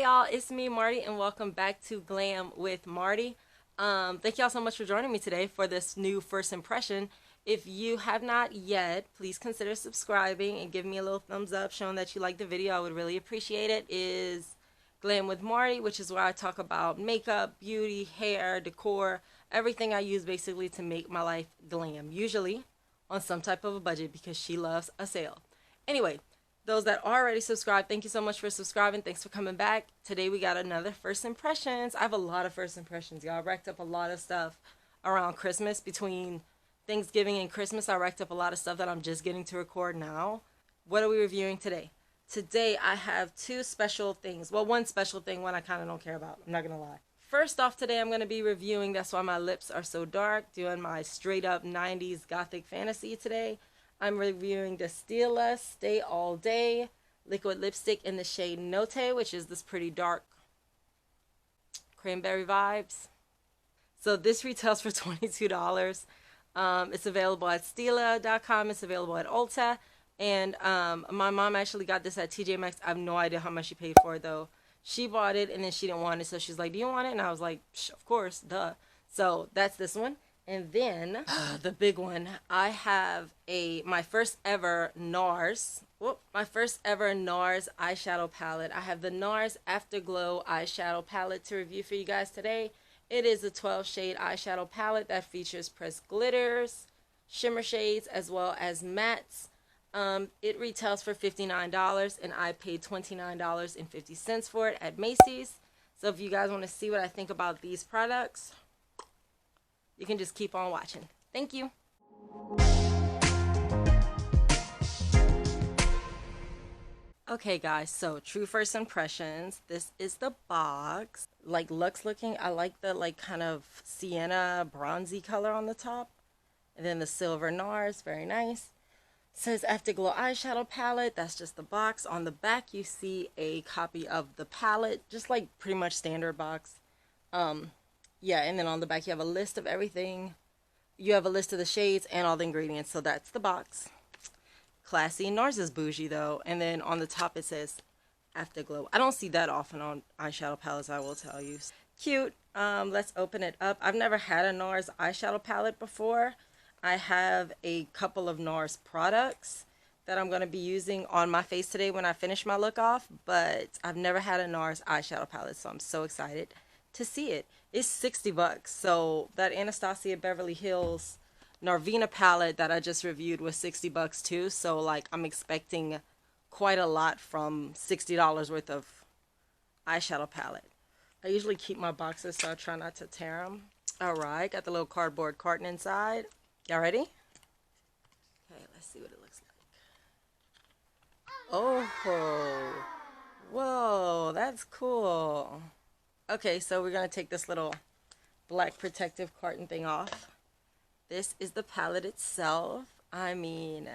y'all, it's me, Marty, and welcome back to Glam with Marty. Thank y'all so much for joining me today for this new first impression. If you have not yet, please consider subscribing and give me a little thumbs up showing that you like the video. I would really appreciate it. Is Glam with Marty, which is where I talk about makeup, beauty, hair, decor, everything I use basically to make my life glam, usually on some type of a budget because she loves a sale. Anyway, those that are already subscribed, thank you so much for subscribing. Thanks for coming back. Today we got another first impressions. I have a lot of first impressions, y'all. I racked up a lot of stuff around Christmas. Between Thanksgiving and Christmas, I racked up a lot of stuff that I'm just getting to record now. What are we reviewing today? Today I have two special things. Well, one special thing, one I kind of don't care about. I'm not going to lie. First off, today I'm going to be reviewing, that's why my lips are so dark, doing my straight up 90s gothic fantasy today. I'm reviewing the Stila Stay All Day liquid lipstick in the shade Note, which is this pretty dark cranberry vibes. So this retails for $22. It's available at Stila.com. It's available at Ulta. And my mom actually got this at TJ Maxx. I have no idea how much she paid for it, though. She bought it, and then she didn't want it. So she's like, do you want it? And I was like, of course, duh. So that's this one. And then the big one, I have my first ever NARS eyeshadow palette. I have the NARS Afterglow Eyeshadow palette to review for you guys today. It is a 12 shade eyeshadow palette that features pressed glitters, shimmer shades, as well as mattes. It retails for $59 and I paid $29.50 for it at Macy's. So if you guys want to see what I think about these products, you can just keep on watching. Thank you. Okay guys, so true first impressions. This is the box. Like luxe looking. I like the like kind of sienna bronzy color on the top. And then the silver NARS, very nice. It says Afterglow eyeshadow palette. That's just the box. On the back you see a copy of the palette, just like pretty much standard box. Yeah, and then on the back you have a list of everything. You have a list of the shades and all the ingredients. So that's the box. Classy. NARS is bougie though. And then on the top it says Afterglow. I don't see that often on eyeshadow palettes, I will tell you. Cute. Let's open it up. I've never had a NARS eyeshadow palette before. I have a couple of NARS products that I'm going to be using on my face today when I finish my look off. But I've never had a NARS eyeshadow palette, so I'm so excited to see it. It's $60, so that Anastasia Beverly Hills Narvina palette that I just reviewed was $60 too. So like I'm expecting quite a lot from $60 worth of eyeshadow palette. I usually keep my boxes so I try not to tear them. Alright, got the little cardboard carton inside. Y'all ready? Okay, let's see what it looks like. Oh, whoa, that's cool. Okay, so we're going to take this little black protective carton thing off. This is the palette itself. I mean,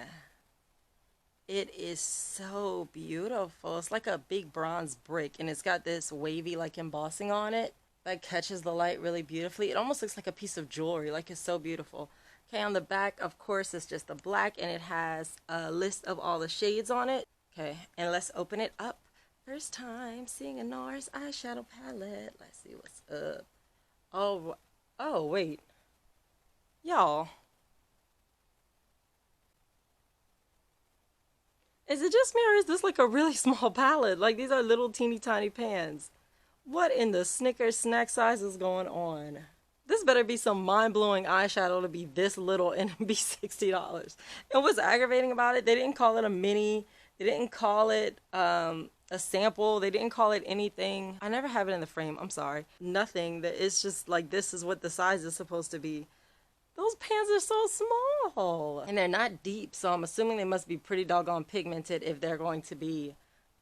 it is so beautiful. It's like a big bronze brick, and it's got this wavy like embossing on it that catches the light really beautifully. It almost looks like a piece of jewelry. Like, it's so beautiful. Okay, on the back, of course, it's just the black, and it has a list of all the shades on it. Okay, and let's open it up. First time seeing a NARS eyeshadow palette. Let's see what's up. Oh, wait. Y'all. Is it just me or is this like a really small palette? Like these are little teeny tiny pans. What in the Snickers snack size is going on? This better be some mind-blowing eyeshadow to be this little and be $60. And what's aggravating about it, they didn't call it a mini. They didn't call it a sample. They didn't call it anything. I never have it in the frame. I'm sorry. Nothing. It's just like this is what the size is supposed to be. Those pans are so small. And they're not deep, so I'm assuming they must be pretty doggone pigmented if they're going to be.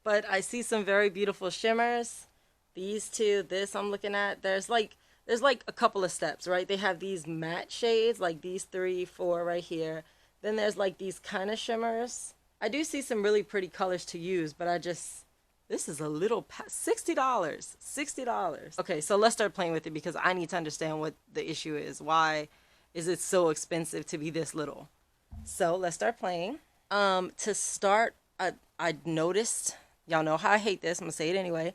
But I see some very beautiful shimmers. These two, this I'm looking at. There's like a couple of steps, right? They have these matte shades, like these 3, 4 right here. Then there's like these kind of shimmers. I do see some really pretty colors to use, but this is a little $60. $60. Okay, so let's start playing with it because I need to understand what the issue is. Why is it so expensive to be this little? So let's start playing. To start, I noticed, y'all know how I hate this, I'm gonna say it anyway.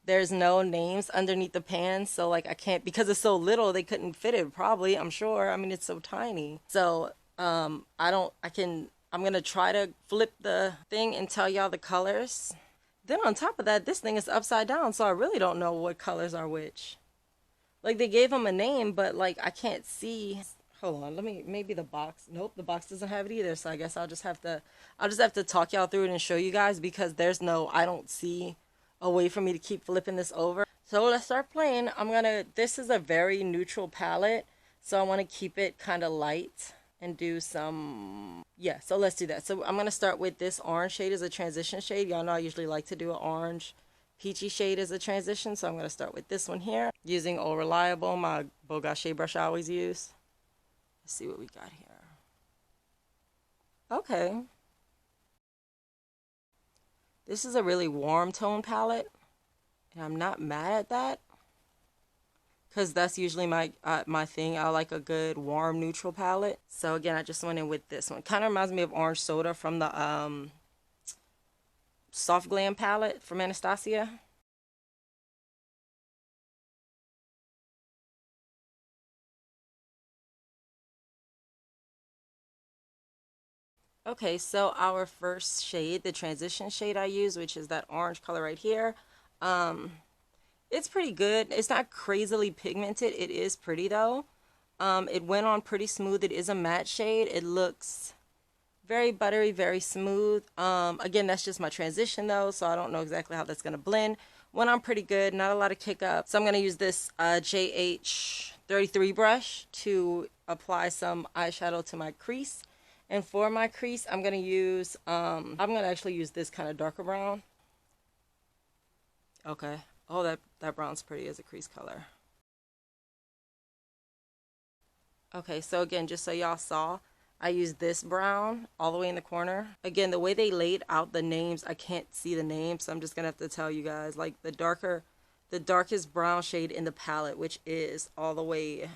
there's no names underneath the pan, so like I can't, because it's so little they couldn't fit it probably, I'm sure. I mean, it's so tiny. So I don't I can I'm gonna try to flip the thing and tell y'all the colors. Then on top of that, this thing is upside down, so I really don't know what colors are which. Like they gave them a name, but like I can't see. Hold on, let me, maybe the box. Nope, the box doesn't have it either. So I guess I'll just have to talk y'all through it and show you guys, because I don't see a way for me to keep flipping this over. So let's start playing. This is a very neutral palette, so I want to keep it kind of light and do some, yeah, so let's do that. So I'm going to start with this orange shade as a transition shade. Y'all know I usually like to do an orange peachy shade as a transition, so I'm going to start with this one here using Old Reliable, my Bogas shade brush I always use. Let's see what we got here. Okay, this is a really warm tone palette, and I'm not mad at that, because that's usually my thing. I like a good warm neutral palette. So again, I just went in with this one. Kind of reminds me of Orange Soda from the Soft Glam palette from Anastasia. Okay, so our first shade, the transition shade I use, which is that orange color right here, it's pretty good. It's not crazily pigmented. It is pretty though. It went on pretty smooth. It is a matte shade. It looks very buttery, very smooth. Again, that's just my transition though, so I don't know exactly how that's gonna blend. Went on pretty good, not a lot of kick up. So I'm gonna use this JH33 brush to apply some eyeshadow to my crease. And for my crease, I'm gonna actually use this kind of darker brown. Okay. Oh, that brown's pretty as a crease color. Okay, so again, just so y'all saw, I used this brown all the way in the corner. Again, the way they laid out the names, I can't see the names, so I'm just gonna have to tell you guys, like the darkest brown shade in the palette, which is all the way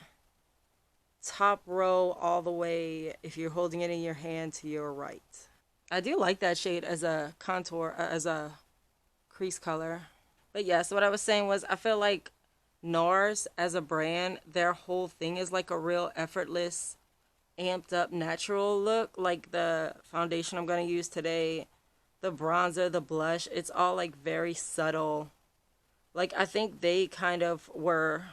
top row, all the way, if you're holding it in your hand, to your right. I do like that shade as a contour, as a crease color. But yeah, so what I was saying was, I feel like NARS as a brand, their whole thing is like a real effortless, amped up, natural look. Like the foundation I'm going to use today, the bronzer, the blush, it's all like very subtle. Like I think they kind of were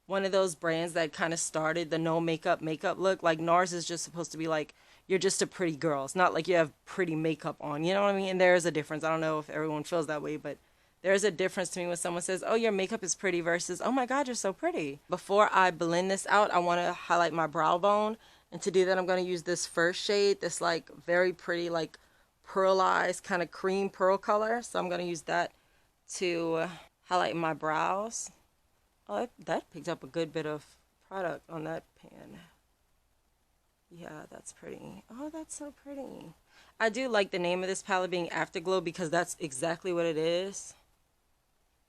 one of those brands that kind of started the no makeup look. Like NARS is just supposed to be like, you're just a pretty girl. It's not like you have pretty makeup on. You know what I mean? And there is a difference. I don't know if everyone feels that way, but there's a difference to me when someone says, oh, your makeup is pretty, versus, oh my God, you're so pretty. Before I blend this out, I want to highlight my brow bone. And to do that, I'm going to use this first shade, this like very pretty, like pearlized kind of cream pearl color. So I'm going to use that to highlight my brows. Oh, that picked up a good bit of product on that pan. Yeah, that's pretty. Oh, that's so pretty. I do like the name of this palette being Afterglow, because that's exactly what it is.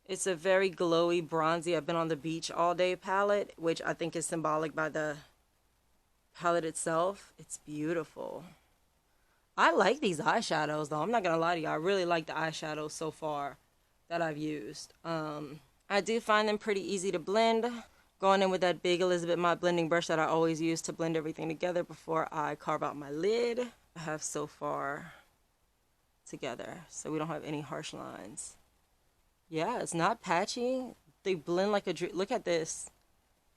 It's a very glowy, bronzy, I've been on the beach all day palette, which I think is symbolic by the palette itself. It's beautiful. I like these eyeshadows though. I'm not gonna lie to you. I really like the eyeshadows so far that I've used. I do find them pretty easy to blend. Going in with that big Elizabeth Mott blending brush that I always use to blend everything together before I carve out my lid. I have so far together, so we don't have any harsh lines. Yeah, it's not patchy. They blend like a dream. Look at this.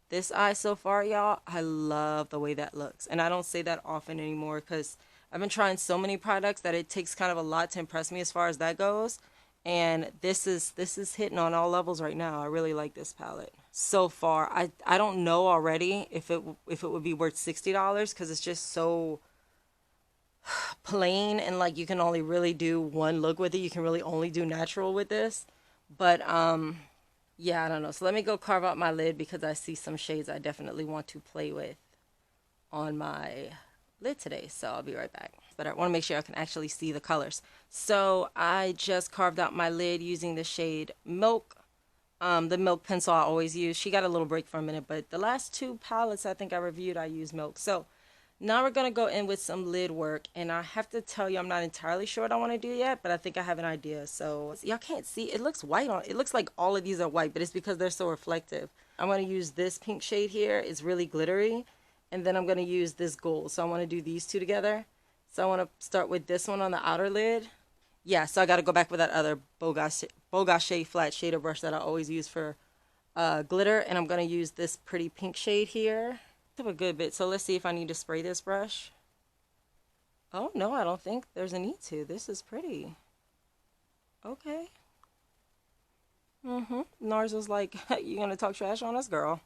This eye so far, y'all, I love the way that looks. And I don't say that often anymore, because I've been trying so many products that it takes kind of a lot to impress me as far as that goes. And this is hitting on all levels right now. I really like this palette so far. I don't know already if it would be worth $60, because it's just so plain, and like you can only really do one look with it. You can really only do natural with this. But yeah, I don't know. So let me go carve out my lid, because I see some shades I definitely want to play with on my lid today. So I'll be right back. But I want to make sure I can actually see the colors. So I just carved out my lid using the shade Milk. The Milk pencil I always use. She got a little break for a minute, but the last two palettes I think I reviewed, I used Milk. So Now we're going to go in with some lid work, and I have to tell you I'm not entirely sure what I want to do yet, but I think I have an idea. So y'all can't see, it looks white on, it looks like all of these are white, but it's because they're so reflective. I'm going to use this pink shade here. It's really glittery, and then I'm going to use this gold. So I want to do these two together. So I want to start with this one on the outer lid. Yeah, so I got to go back with that other Bogachet flat shader brush that I always use for glitter, and I'm going to use this pretty pink shade here. Took a good bit, so let's see if I need to spray this brush. Oh no, I don't think there's a need to. This is pretty. Okay. NARS was like, you gonna talk trash on us, girl?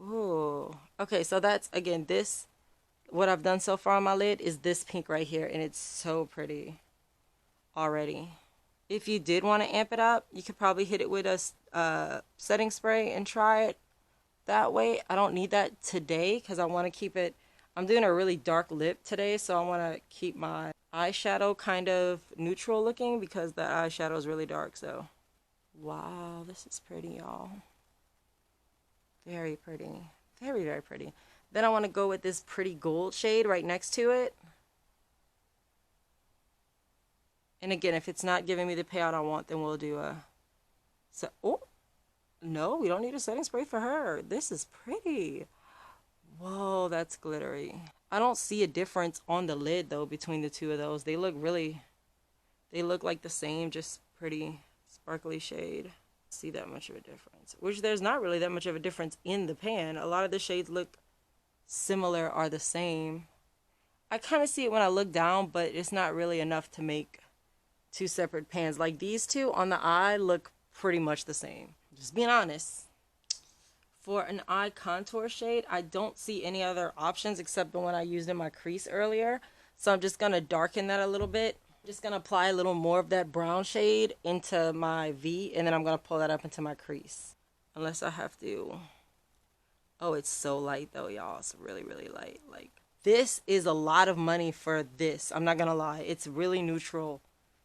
Ooh. Okay, so that's, again, this, what I've done so far on my lid is this pink right here, and it's so pretty already. If you did want to amp it up, you could probably hit it with a setting spray and try it that way. I don't need that today because I want to keep it, I'm doing a really dark lip today, so I want to keep my eyeshadow kind of neutral looking because the eyeshadow is really dark. So wow, this is pretty, y'all. Very pretty. Very, very pretty. Then I want to go with this pretty gold shade right next to it. And again, if it's not giving me the payout I want, then we'll do a, so, oh, no, we don't need a setting spray for her. This is pretty. Whoa, that's glittery. I don't see a difference on the lid though between the two of those. They look really, they look like the same, just pretty sparkly shade. See that much of a difference, which there's not really that much of a difference in the pan. A lot of the shades look similar, are the same. I kind of see it when I look down, but it's not really enough to make two separate pans. Like these two on the eye look pretty much the same. Just being honest. For an eye contour shade, I don't see any other options except the one I used in my crease earlier. So I'm just going to darken that a little bit. Just going to apply a little more of that brown shade into my V, and then I'm going to pull that up into my crease. Unless I have to. Oh, it's so light though, y'all. It's really, really light. Like, this is a lot of money for this. I'm not going to lie. It's really neutral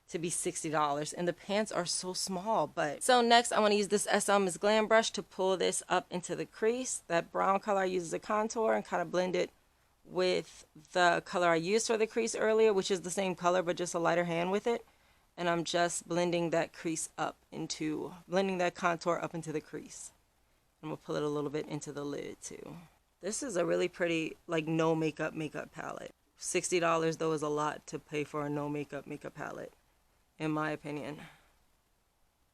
to be $60, and the pants are so small. But so next I want to use this SL Miss Glam brush to pull this up into the crease. That brown color I use as a contour and kind of blend it with the color I used for the crease earlier, which is the same color but just a lighter hand with it. And I'm just blending that crease up into, blending that contour up into the crease. I'm gonna pull it a little bit into the lid too. This is a really pretty, like, no makeup palette. $60 though is a lot to pay for a no makeup palette, in my opinion.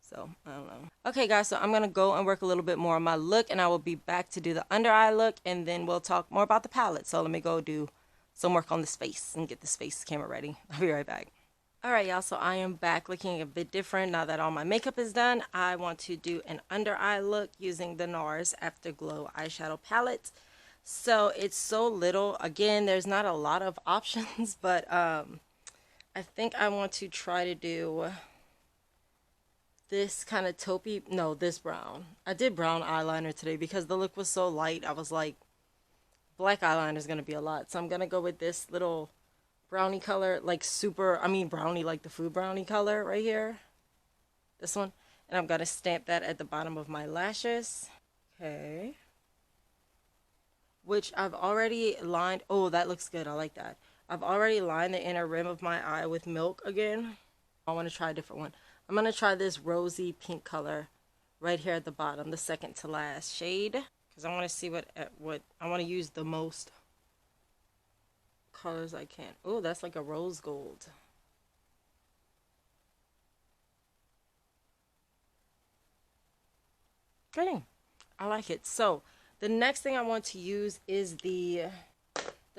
So, I don't know. Okay, guys, so I'm going to go and work a little bit more on my look, and I will be back to do the under eye look, and then we'll talk more about the palette. So, let me go do some work on this face and get this face camera ready. I'll be right back. All right, y'all, so I am back looking a bit different now that all my makeup is done. I want to do an under eye look using the NARS Afterglow Eyeshadow Palette. So, it's so little. Again, there's not a lot of options, but I think I want to try to do this kind of taupey, no, this brown. I did brown eyeliner today because the look was so light. I was like, black eyeliner is going to be a lot. So I'm going to go with this little brownie color, like super, I mean brownie, like the food brownie color right here. This one. And I'm going to stamp that at the bottom of my lashes. Okay. Which I've already lined. Oh, that looks good. I like that. I've already lined the inner rim of my eye with milk again. I want to try a different one. I'm going to try this rosy pink color right here at the bottom, the second to last shade. Because I want to see what I want to use the most colors I can. Oh, that's like a rose gold. Pretty. I like it. So, the next thing I want to use is the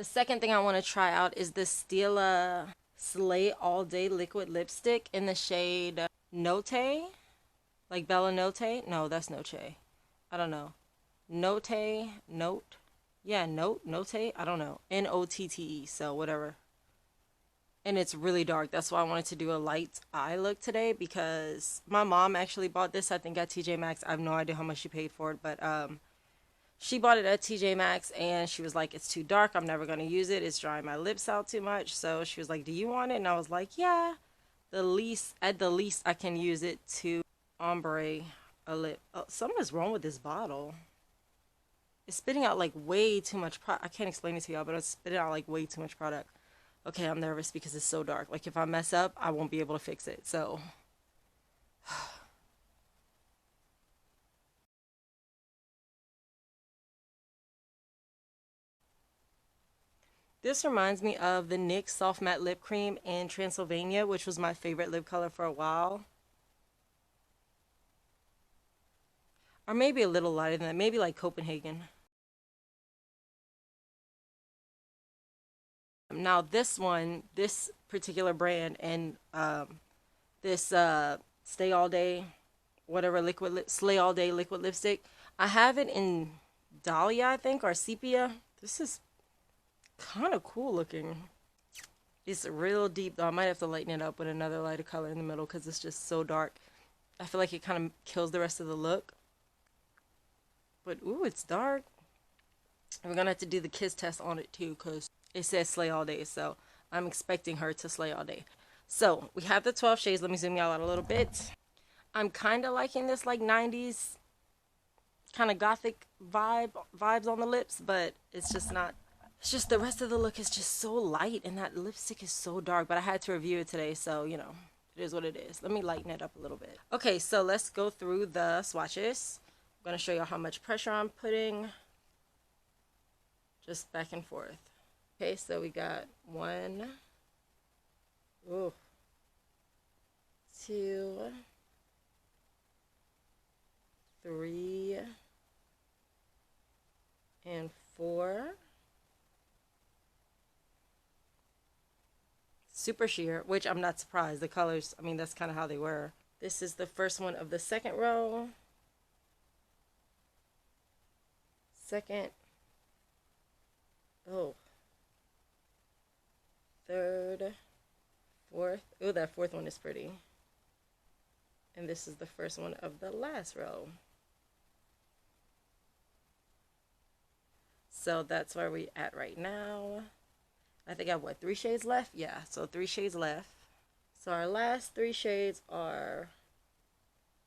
second thing I want to try out is the Stila Slay All Day Liquid Lipstick in the shade Note. Like Bella Note? No, that's Noche. I don't know. Note. Yeah, Note. I don't know. Notte. So whatever. And it's really dark. That's why I wanted to do a light eye look today, because my mom actually bought this, I think, at TJ Maxx. I have no idea how much she paid for it, but she bought it at TJ Maxx, and she was like, it's too dark. I'm never going to use it. It's drying my lips out too much. So she was like, do you want it? And I was like, yeah. At the least, I can use it to ombre a lip. Oh, something is wrong with this bottle. It's spitting out like way too much product. I can't explain it to y'all, but it's spitting out like way too much product. Okay, I'm nervous because it's so dark. Like if I mess up, I won't be able to fix it. So this reminds me of the NYX Soft Matte Lip Cream in Transylvania, which was my favorite lip color for a while. Or maybe a little lighter than that. Maybe like Copenhagen. Now this one, this particular brand and this Stay All Day, whatever Slay All Day liquid lipstick. I have it in Dahlia, I think, or Sepia. This is kind of cool looking. It's real deep though. I might have to lighten it up with another lighter color in the middle because it's just so dark. I feel like it kind of kills the rest of the look. But ooh, it's dark. And we're gonna have to do the kiss test on it too because it says slay all day. So I'm expecting her to slay all day. So we have the 12 shades. Let me zoom y'all out a little bit. I'm kind of liking this like 90s kind of gothic vibes on the lips, but it's just not. It's just the rest of the look is just so light and that lipstick is so dark. But I had to review it today, so you know, it is what it is. Let me lighten it up a little bit. Okay, so let's go through the swatches. I'm going to show you how much pressure I'm putting. Just back and forth. Okay, so we got 1, 2, 3, and 4. Super sheer, which I'm not surprised. The colors, I mean, that's kind of how they were. This is the first one of the second row. Second. Oh. Third. Fourth. Oh, that fourth one is pretty. And this is the first one of the last row. So that's where we at right now. I think I have, what, 3 shades left? Yeah, so 3 shades left. So our last 3 shades are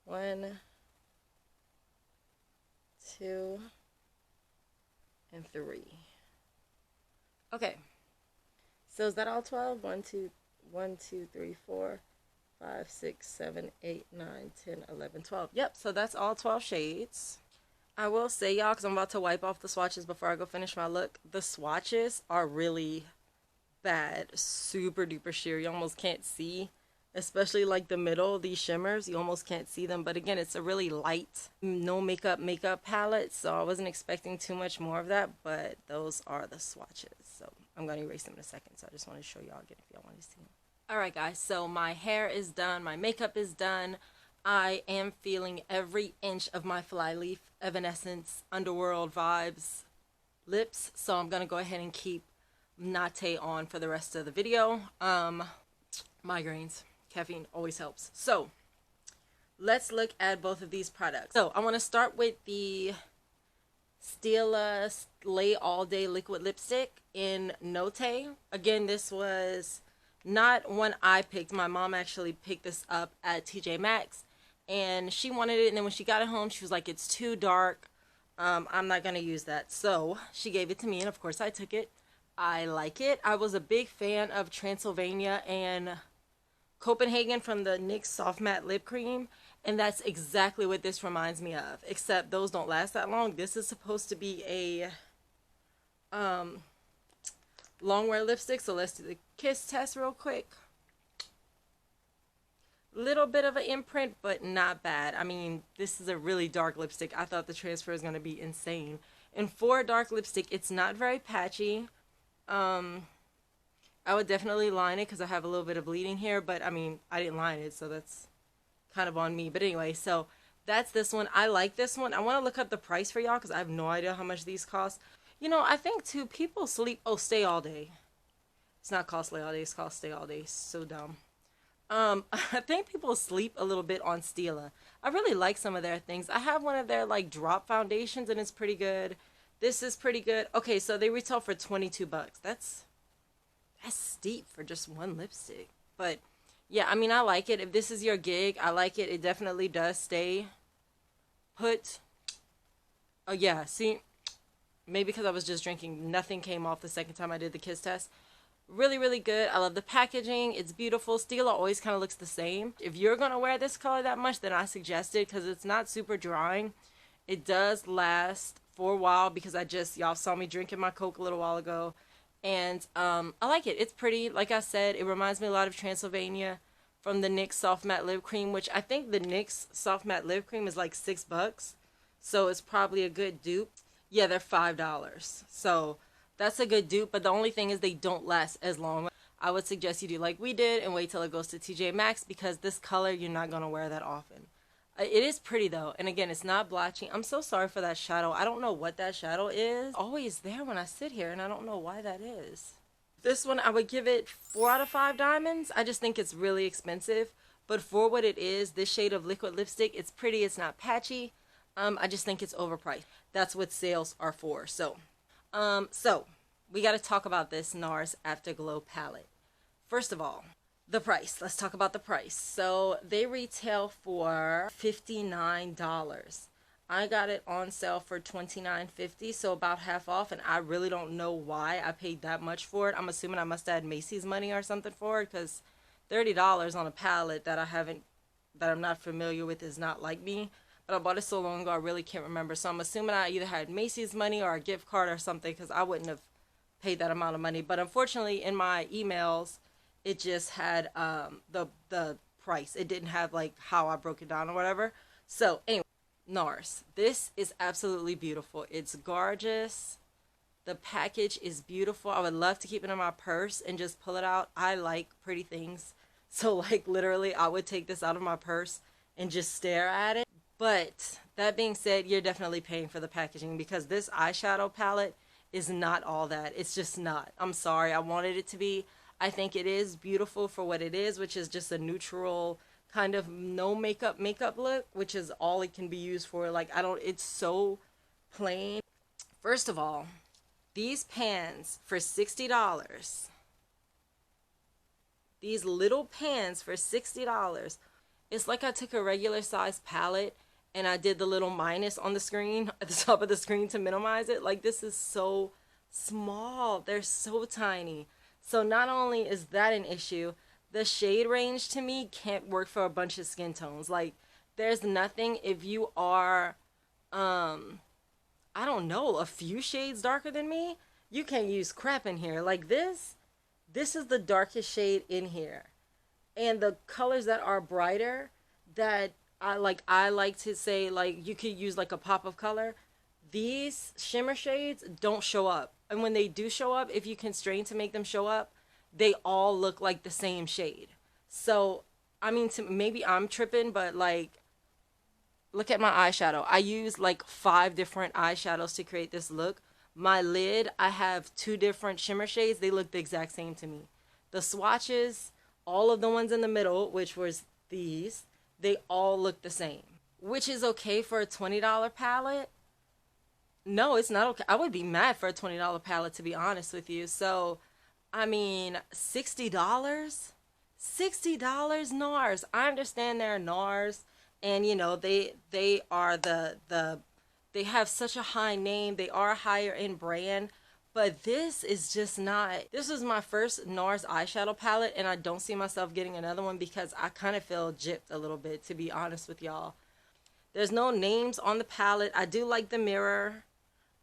1, 2, and 3. Okay. So is that all 12? 1, 2, 3, 4, 5, 6, 7, 8, 9, 10, 11, 12. Yep, so that's all 12 shades. I will say, y'all, because I'm about to wipe off the swatches before I go finish my look, the swatches are really bad. Super duper sheer. You almost can't see, especially like the middle, these shimmers, you almost can't see them. But again, it's a really light, no makeup palette, so I wasn't expecting too much more of that, but those are the swatches. So I'm going to erase them in a second, so I just want to show y'all again if y'all want to see them. Alright guys, so my hair is done, my makeup is done. I am feeling every inch of my Flyleaf Evanescence Underworld vibes lips, so I'm going to go ahead and keep Nate on for the rest of the video. Migraines. Caffeine always helps. So let's look at both of these products. So I want to start with the Stila Slay All Day Liquid Lipstick in Note. Again, this was not one I picked. My mom actually picked this up at TJ Maxx and she wanted it, and then when she got it home she was like, it's too dark, I'm not gonna use that. So she gave it to me and of course I took it. I like it. I was a big fan of Transylvania and Copenhagen from the NYX Soft Matte Lip Cream, and that's exactly what this reminds me of, except those don't last that long. This is supposed to be a long wear lipstick, so let's do the kiss test real quick. Little bit of an imprint, but not bad. I mean, this is a really dark lipstick. I thought the transfer was going to be insane. And for a dark lipstick, it's not very patchy. I would definitely line it because I have a little bit of bleeding here, but I mean, I didn't line it, so that's kind of on me. But anyway, so that's this one. I like this one. I want to look up the price for y'all because I have no idea how much these cost. You know, I think too, people sleep. Oh, Stay All Day. It's not called Slay All Day. It's called Stay All Day. So dumb. I think people sleep a little bit on Stila. I really like some of their things. I have one of their like drop foundations and it's pretty good. This is pretty good. Okay, so they retail for 22 bucks. That's steep for just one lipstick. But yeah, I mean, I like it. If this is your gig, I like it. It definitely does stay put. Oh yeah, see, Maybe because I was just drinking. Nothing came off the second time I did the kiss test. Really, really good. I love the packaging. It's beautiful. Stila always kind of looks the same. If you're going to wear this color that much, then I suggest it because it's not super drying. It does last for a while because y'all saw me drinking my Coke a little while ago. And I like it. It's pretty. Like I said, it reminds me a lot of Transylvania from the NYX Soft Matte Lip Cream, which I think the NYX Soft Matte Lip Cream is like $6. So it's probably a good dupe. Yeah, they're $5. So that's a good dupe, but the only thing is they don't last as long. I would suggest you do like we did and wait till it goes to TJ Maxx because this color you're not going to wear that often. It is pretty though, and again, it's not blotchy. I'm so sorry for that shadow. I don't know what that shadow is. It's always there when I sit here, and I don't know why that is. This one, I would give it 4 out of 5 diamonds. I just think it's really expensive, but for what it is, this shade of liquid lipstick, it's pretty, it's not patchy. I just think it's overpriced. That's what sales are for. So we got to talk about this NARS Afterglow palette. First of all, the price. Let's talk about the price. So they retail for $59. I got it on sale for $29.50, so about half off, and I really don't know why I paid that much for it. I'm assuming I must have had Macy's money or something for it, because $30 on a palette that I'm not familiar with is not like me. But I bought it so long ago, I really can't remember. So I'm assuming I either had Macy's money or a gift card or something, because I wouldn't have paid that amount of money. But unfortunately, in my emails, it just had the price. It didn't have like how I broke it down or whatever. So anyway, NARS. This is absolutely beautiful. It's gorgeous. The package is beautiful. I would love to keep it in my purse and just pull it out. I like pretty things. So like literally I would take this out of my purse and just stare at it. But that being said, you're definitely paying for the packaging because this eyeshadow palette is not all that. It's just not. I'm sorry. I wanted it to be. I think it is beautiful for what it is, which is just a neutral kind of no makeup look, which is all it can be used for. Like, it's so plain. First of all, these pans for $60. These little pans for $60. It's like I took a regular size palette and I did the little minus on the screen, at the top of the screen to minimize it. Like, this is so small. They're so tiny. So not only is that an issue, the shade range to me can't work for a bunch of skin tones. Like, there's nothing if you are, I don't know, a few shades darker than me, you can't use crap in here. Like this is the darkest shade in here. And the colors that are brighter that I like to say, like, you could use like a pop of color. These shimmer shades don't show up. And when they do show up, if you constrain to make them show up, they all look like the same shade. So, I mean, maybe I'm tripping, but like, look at my eyeshadow. I use like 5 different eyeshadows to create this look. My lid, I have 2 different shimmer shades. They look the exact same to me. The swatches, all of the ones in the middle, which was these, they all look the same. Which is okay for a $20 palette. No, it's not okay. I would be mad for a $20 palette, to be honest with you. So, I mean, $60? $60 NARS. I understand they're NARS, and you know, they are they have such a high name. They are a higher end brand, but this is just not. This was my first NARS eyeshadow palette, and I don't see myself getting another one because I kind of feel gypped a little bit, to be honest with y'all. There's no names on the palette. I do like the mirror.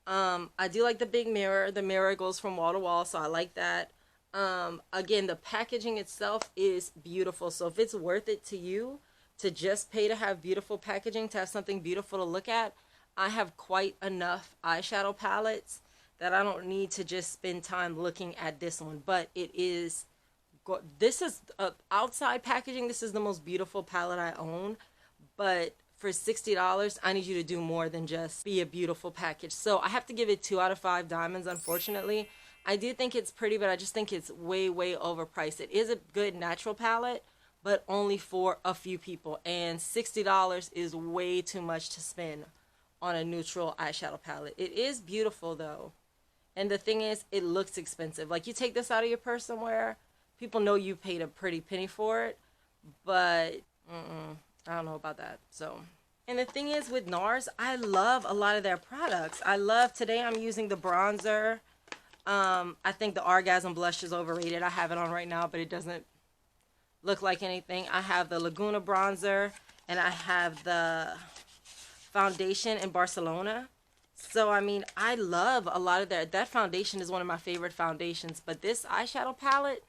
I do like the big mirror. The mirror goes from wall to wall, so I like that. Again, the packaging itself is beautiful. So if it's worth it to you to just pay to have beautiful packaging, to have something beautiful to look at, I have quite enough eyeshadow palettes that I don't need to just spend time looking at this one. But it is, this is outside packaging. This is the most beautiful palette I own. But for $60, I need you to do more than just be a beautiful package. So I have to give it 2 out of 5 diamonds, unfortunately. I do think it's pretty, but I just think it's way, way overpriced. It is a good natural palette, but only for a few people. And $60 is way too much to spend on a neutral eyeshadow palette. It is beautiful, though. And the thing is, it looks expensive. Like, you take this out of your purse somewhere, people know you paid a pretty penny for it, but I don't know about that. So And the thing is with NARS, I love a lot of their products. I love, today I'm using the bronzer. I think the Orgasm blush is overrated. I have it on right now, but it doesn't look like anything. I have the Laguna bronzer, and I have the foundation in Barcelona. So, I mean, I love a lot of that foundation is one of my favorite foundations. But this eyeshadow palette,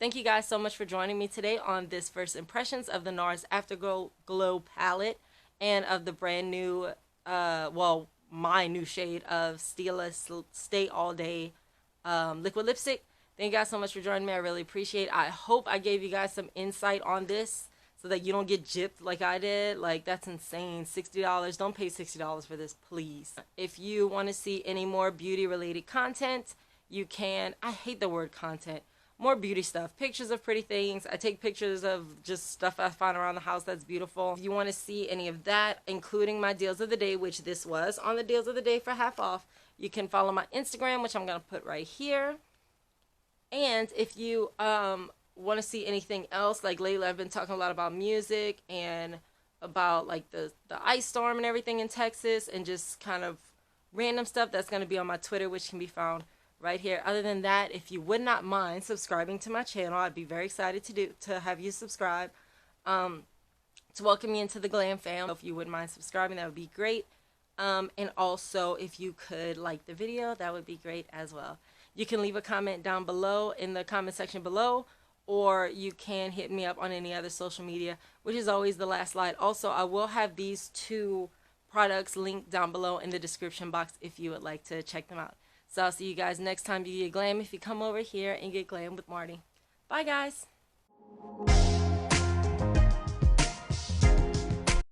thank you guys so much for joining me today on this first impressions of the NARS Afterglow palette and of the brand new, well, my new shade of Stila Stay All Day liquid lipstick. Thank you guys so much for joining me. I really appreciate it. I hope I gave you guys some insight on this so that you don't get gypped like I did. Like, that's insane. $60. Don't pay $60 for this, please. If you want to see any more beauty related content, you can. I hate the word content. More beauty stuff. Pictures of pretty things. I take pictures of just stuff I find around the house that's beautiful. If you want to see any of that, including my deals of the day, which this was on the deals of the day for half off, you can follow my Instagram, which I'm going to put right here. And if you want to see anything else, like lately I've been talking a lot about music and about like the ice storm and everything in Texas and just kind of random stuff, that's going to be on my Twitter, which can be found right here. Other than that, if you would not mind subscribing to my channel, I'd be very excited to have you subscribe, to welcome me into the glam fam. If you wouldn't mind subscribing, that would be great. And also, if you could like the video, that would be great as well. You can leave a comment down below in the comment section below, or you can hit me up on any other social media, which is always the last slide. Also, I will have these two products linked down below in the description box if you would like to check them out. So I'll see you guys next time you get glam if you come over here and get glam with Marty. Bye, guys.